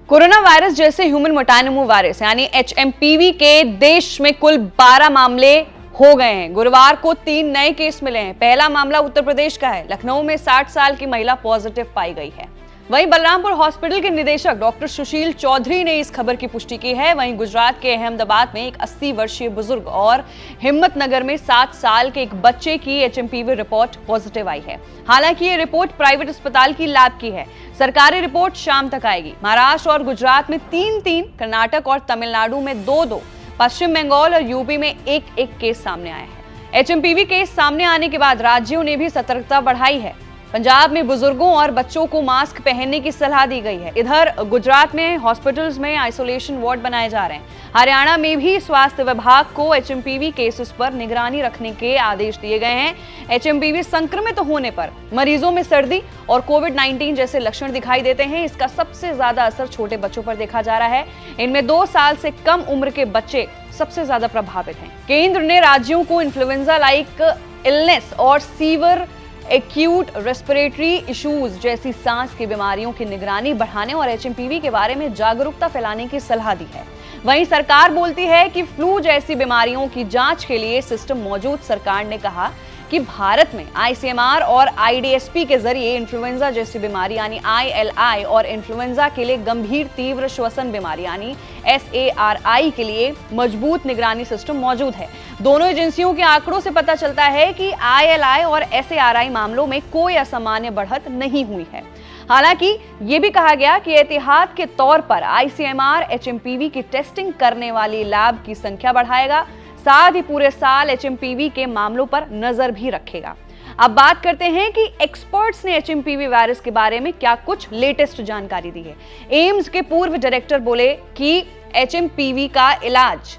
Corona virus जैसे human मोटाइनोमो virus यानी HMPV के देश में कुल 12 मामले हो गए हैं। गुरुवार को 3 नए केस मिले हैं। पहला मामला उत्तर प्रदेश का है। लखनऊ में 60 साल की महिला पॉजिटिव पाई गई है। वहीं बलरामपुर हॉस्पिटल के निदेशक डॉक्टर सुशील चौधरी ने इस खबर की पुष्टि की है। वहीं गुजरात के अहमदाबाद में एक 80 वर्षीय बुजुर्ग और हिम्मतनगर में 7 साल के एक बच्चे की एचएमपीवी रिपोर्ट पॉजिटिव आई है। हालांकि ये रिपोर्ट प्राइवेट अस्पताल की लैब की है। सरकारी रिपोर्ट शाम तक आएगी। महाराष्ट्र और गुजरात में 3-3, कर्नाटक और तमिलनाडु में 2-2, पश्चिम बंगाल और यूपी में 1-1 केस सामने आए हैं। एचएमपीवी केस सामने आने के बाद राज्यों ने भी सतर्कता बढ़ाई है। पंजाब में बुजुर्गों और बच्चों को मास्क पहनने की सलाह दी गई है। इधर गुजरात में हॉस्पिटल्स में आइसोलेशन वार्ड बनाए जा रहे हैं। हरियाणा में भी स्वास्थ्य विभाग को एचएमपीवी केसेस पर निगरानी रखने के आदेश दिए गए हैं। एचएमपीवी संक्रमित होने पर मरीजों में सर्दी और कोविड-19 जैसे लक्षण दिखाई देते हैं। इसका सबसे ज्यादा असर छोटे बच्चों पर देखा जा रहा है। इनमें 2 साल से कम उम्र के बच्चे सबसे ज्यादा प्रभावित हैं। केंद्र ने राज्यों को इन्फ्लुएंजा लाइक इलनेस और सीवर एक्यूट रेस्पिरेटरी इश्यूज जैसी सांस की बीमारियों की निगरानी बढ़ाने और एचएमपीवी के बारे में जागरूकता फैलाने की सलाह दी है। वहीं सरकार बोलती है कि फ्लू जैसी बीमारियों की जांच के लिए सिस्टम मौजूद। सरकार ने कहा कि भारत में आईसीएमआर और आईडीएसपी के जरिए इन्फ्लुएंजा जैसी बीमारी यानी आईएलआई और इन्फ्लुएंजा के लिए गंभीर तीव्र श्वसन बीमारी यानी एसएआरआई के लिए मजबूत निगरानी सिस्टम मौजूद है। दोनों एजेंसियों के आंकड़ों से पता चलता है कि आईएलआई और एसएआरआई मामलों में कोई असामान्य बढ़त नहीं हुई है। हालांकि ये भी कहा गया कि एहतियात के तौर पर आईसीएमआर एचएमपीवी की टेस्टिंग करने वाली लैब की संख्या बढ़ाएगा, साथ ही पूरे साल एचएमपीवी के मामलों पर नजर भी रखेगा। अब बात करते हैं कि एक्सपर्ट्स ने एचएमपीवी वायरस के बारे में क्या कुछ लेटेस्ट जानकारी दी है। एम्स के पूर्व डायरेक्टर बोले कि एचएमपीवी का इलाज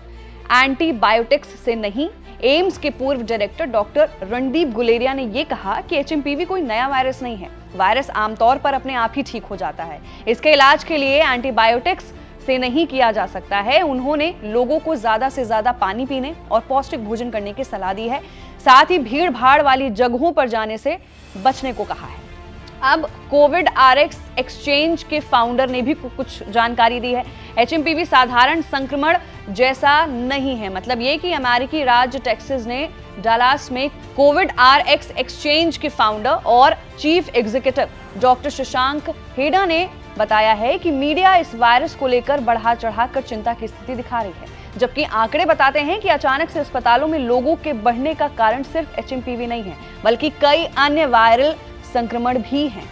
एंटीबायोटिक्स से नहीं। एम्स के पूर्व डायरेक्टर डॉक्टर रणदीप गुलेरिया ने यह कहा कि एचएमपीवी कोई नया वायरस नहीं है। वायरस आमतौर पर अपने आप ही ठीक हो जाता है। इसके इलाज के लिए एंटीबायोटिक्स से नहीं किया जा सकता है। उन्होंने लोगों को ज्यादा से ज्यादा पानी पीने और पौष्टिक भोजन करने की सलाह दी है। साथ ही भीड़ भाड़ वाली जगहों पर जाने से बचने को कहा है। अब कोविड आरएक्स एक्सचेंज के फाउंडर ने भी कुछ जानकारी दी है। एचएमपीवी साधारण संक्रमण जैसा नहीं है। मतलब ये कि अमेरिकी राज्य टेक्सास ने डलास में कोविड आरएक्स एक्सचेंज के फाउंडर और चीफ एग्जीक्यूटिव डॉक्टर शशांक हेडा ने बताया है कि मीडिया इस वायरस को लेकर बढ़ा चढ़ाकर चिंता की स्थिति दिखा रही है, जबकि आंकड़े बताते हैं कि अचानक से अस्पतालों में लोगों के बढ़ने का कारण सिर्फ एचएमपीवी नहीं है, बल्कि कई अन्य वायरल संक्रमण भी हैं।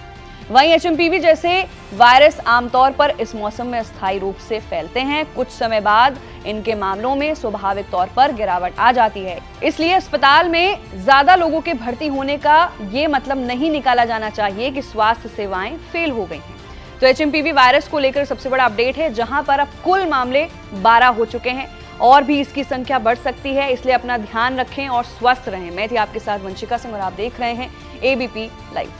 वहीं एचएमपीवी जैसे वायरस आमतौर पर इस मौसम में अस्थायी रूप से फैलते हैं। कुछ समय बाद इनके मामलों में स्वाभाविक तौर पर गिरावट आ जाती है। इसलिए अस्पताल में ज्यादा लोगों के भर्ती होने का ये मतलब नहीं निकाला जाना चाहिए कि स्वास्थ्य सेवाएं फेल हो गई हैं। तो एचएमपीवी वायरस को लेकर सबसे बड़ा अपडेट है, जहां पर अब कुल मामले 12 हो चुके हैं और भी इसकी संख्या बढ़ सकती है। इसलिए अपना ध्यान रखें और स्वस्थ रहें। मैं थी आपके साथ वंशिका सिंह और आप देख रहे हैं एबीपी लाइव।